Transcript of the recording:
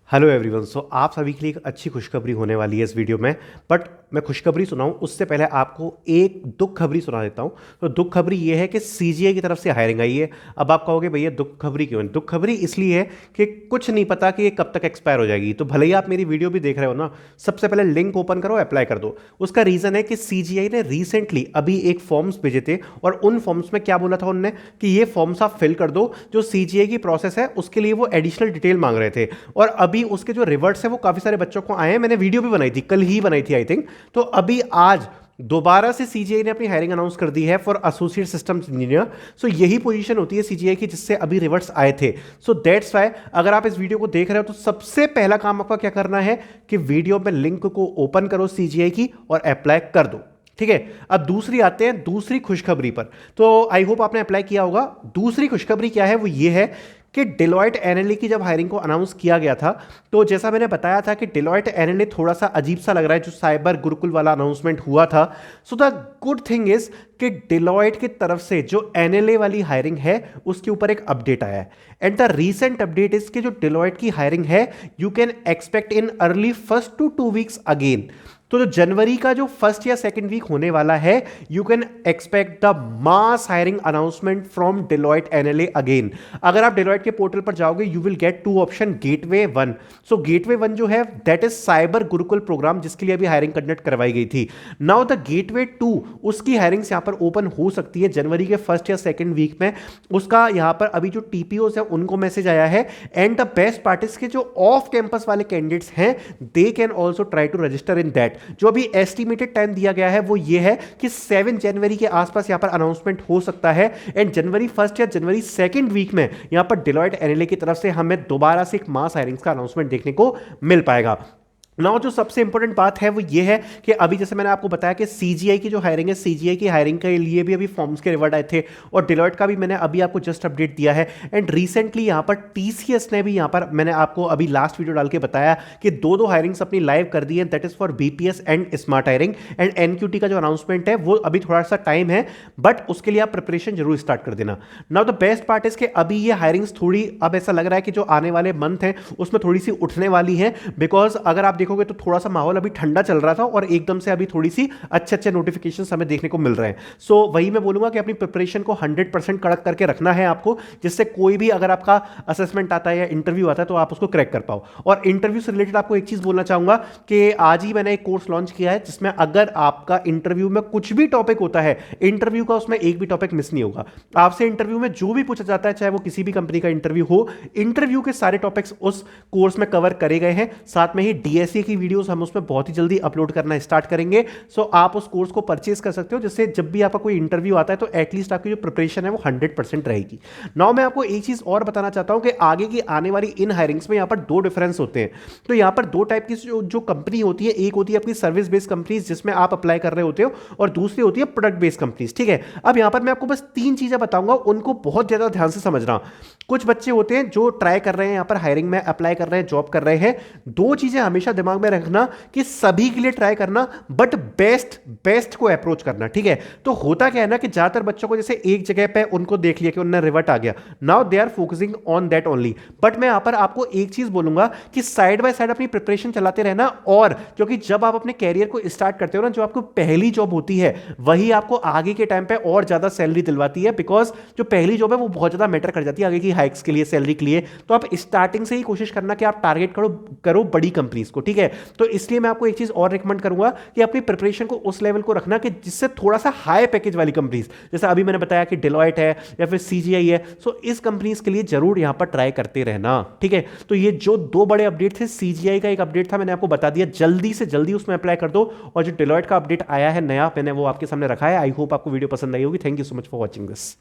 Hello everyone. सो आप सभी के लिए एक अच्छी खुशखबरी होने वाली है इस वीडियो में। बट मैं खुशखबरी सुनाऊं उससे पहले आपको एक दुख खबरी सुना देता हूं। तो दुख खबरी ये है कि सीजीआई की तरफ से हायरिंग आई है। अब आप कहोगे भैया दुख खबरी क्यों है? दुख खबरी इसलिए है कि कुछ नहीं पता कि ये कब तक एक्सपायर हो जाएगी। तो भले ही आप मेरी वीडियो भी देख रहे हो ना, सबसे पहले लिंक ओपन करो, अप्लाई कर दो। उसका रीजन है कि सीजीआई ने रिसेंटली अभी एक फॉर्म्स भेजे थे और उन फॉर्म्स में क्या बोला था उनने कि ये फॉर्म्स आप फिल कर दो। जो सीजीआई की प्रोसेस है उसके लिए वो एडिशनल डिटेल मांग रहे थे और अभी उसके जो रिवर्ट्स है वो काफी सारे बच्चों को आए हैं। मैंने वीडियो भी बनाई थी, कल ही बनाई थी आई थिंक। तो अभी आज दोबारा से सीजीआई ने अपनी हायरिंग अनाउंस कर दी है फॉर एसोसिएट सिस्टम्स इंजीनियर। सो यही पोजीशन होती है सीजीआई की जिससे अभी रिवर्ट्स आए थे। सो दैट्स व्हाई अगर आप इस वीडियो को देख रहे हो तो सबसे पहला काम आपका क्या करना है कि वीडियो में लिंक को ओपन करो सीजीआई की और अप्लाई कर दो। ठीक है, अब दूसरी आते हैं दूसरी खुशखबरी पर। तो आई होप आपने अप्लाई किया होगा। दूसरी खुशखबरी क्या है? वो ये है कि डेलॉयट एनएलए की जब हायरिंग को अनाउंस किया गया था तो जैसा मैंने बताया था कि डेलॉयट एनएलए थोड़ा सा अजीब सा लग रहा है जो साइबर गुरुकुल वाला अनाउंसमेंट हुआ था। So the good thing is कि डेलॉयट की तरफ से जो एनएलए वाली हायरिंग है उसके ऊपर एक अपडेट आया है। And the recent update is कि जो डेलॉयट की हायरिंग है you can expect in early first two 2 weeks again. तो जो जनवरी का जो फर्स्ट या सेकंड वीक होने वाला है you can expect the mass hiring announcement from Deloitte NLA again. अगर आप डेलॉयट के पोर्टल पर जाओगे you will get 2 option, gateway 1। सो गेटवे 1 जो है that is cyber Gurukul program जिसके लिए अभी हायरिंग कंडक्ट करवाई गई थी। नाउ द गेटवे 2 उसकी हायरिंग यहां पर ओपन हो सकती है जनवरी के फर्स्ट या सेकंड वीक में। उसका यहां पर अभी जो टीपीओस है उनको मैसेज आया है। And the best part is के जो ऑफ कैंपस वाले कैंडिडेट्स हैं they can also try to register in that. जो अभी एस्टिमेटेड टाइम दिया गया है वो ये है कि 7 जनवरी के आसपास यहां पर अनाउंसमेंट हो सकता है। एंड जनवरी फर्स्ट या जनवरी सेकंड वीक में यहां पर डेलॉयट एनएलए की तरफ से हमें दोबारा से एक मास हायरिंग्स का अनाउंसमेंट देखने को मिल पाएगा। नाउ जो सबसे इंपॉर्टेंट बात है वो ये है कि अभी जैसे मैंने आपको बताया कि सीजीआई की जो हायरिंग है, सीजीआई की हायरिंग के लिए भी अभी फॉर्म्स के रिवर्ट आए थे और डेलॉयट का भी मैंने अभी आपको जस्ट अपडेट दिया है। एंड रिसेंटली यहां पर टीसीएस ने भी यहां पर मैंने आपको अभी लास्ट वीडियो डाल के बताया कि दो हायरिंग्स अपनी लाइव कर दी है, that is for BPS and smart hiring. And NQT का जो अनाउंसमेंट है वो अभी थोड़ा सा टाइम है बट उसके लिए आप प्रिपरेशन जरूर स्टार्ट कर देना। Now the best part is कि अभी ये हायरिंग्स थोड़ी अब ऐसा लग रहा है कि जो आने वाले मंथ है उसमें थोड़ी सी उठने वाली है। बिकॉज अगर आप देखोगे तो थोड़ा सा माहौल अभी ठंडा चल रहा था और एकदम से अभी थोड़ी सी अच्छे अच्छे नोटिफिकेशंस हमें देखने को मिल रहे हैं। सो वही मैं बोलूंगा कि अपनी प्रिपरेशन को 100% कड़क करके रखना है आपको, जिससे कोई भी अगर आपका असेसमेंट आता है या इंटरव्यू आता है तो आप उसको क्रैक कर पाओ। और इंटरव्यू से रिलेटेड आपको एक चीज बोलना चाहूंगा कि आज ही मैंने एक कोर्स लॉन्च किया है जिसमें अगर आपका इंटरव्यू में कुछ भी टॉपिक होता है, इंटरव्यू का उसमें एक भी टॉपिक मिस नहीं होगा। आपसे इंटरव्यू में जो भी पूछा जाता है, चाहे वो किसी भी कंपनी का इंटरव्यू हो, इंटरव्यू के सारे टॉपिक्स उस कोर्स में कवर करे गए हैं। साथ में ही डीएसए की वीडियोस हम उसमें बहुत ही जल्दी अपलोड करना स्टार्ट करेंगे। सो आप उस कोर्स को परचेज कर सकते हो जिससे जब भी आपका कोई इंटरव्यू आता है तो एटलीस्ट आपकी जो प्रिपरेशन है वो 100% रहेगी। नाउ मैं आपको एक चीज और बताना चाहता हूं कि आगे की आने वाली इन हायरिंग्स में यहां पर 2 डिफरेंस होते हैं। तो यहां पर 2 टाइप की जो कंपनी होती है, एक होती है अपनी सर्विस बेस्ड कंपनीज जिसमें आप अप्लाई कर रहे होते हो और दूसरी होती है प्रोडक्ट बेस्ड कंपनीज। ठीक है, अब यहां पर मैं आपको बस 3 चीजें बताऊंगा, उनको बहुत ज्यादा ध्यान से समझना। कुछ बच्चे होते हैं जो ट्राई कर रहे हैं यहां पर हायरिंग में अप्लाई कर रहे हैं, जॉब कर रहे हैं। 2 चीजें हमेशा दिमाग में रखना कि सभी के लिए ट्राई करना बट बेस्ट को अप्रोच करना। ठीक है, तो होता क्या है ना कि ज्यादातर बच्चों को जैसे एक जगह पे उनको देख लिया कि उन्हें रिवर्ट आ गया, now they are focusing on that only. But मैं यहां पर आपको एक चीज बोलूंगा कि साइड बाय साइड अपनी प्रिपरेशन चलाते रहना। और क्योंकि जब आप अपने कैरियर को स्टार्ट करते हो ना, जो आपको पहली जॉब होती है वही आपको आगे के टाइम पे और ज्यादा सैलरी दिलवाती है। बिकॉज जो पहली जॉब है वो बहुत ज्यादा मैटर कर जाती है आगे की हाइक्स के लिए, सैलरी के लिए। तो आप स्टार्टिंग से ही कोशिश करना कि आप टारगेट करो बड़ी कंपनीज को। ठीक है, तो इसलिए मैं आपको एक चीज और रिकमेंड करूंगा कि अपनी प्रिपरेशन को उस लेवल को रखना कि जिससे थोड़ा सा हाई पैकेज वाली कंपनीज, जैसे अभी मैंने बताया कि डेलॉयट है या फिर सीजीआई है, सो इस कंपनीज के लिए जरूर यहां पर ट्राई करते रहना। ठीक है, तो ये जो 2 बड़े अपडेट थे, सीजीआई का एक अपडेट था मैंने आपको बता दिया, जल्दी से जल्दी उसमें अप्लाई कर दो। और जो डेलॉयट का अपडेट आया है नया, मैंने वो आपके सामने रखा है। आई होप आपको वीडियो पसंद आई होगी। Thank you so much for watching this.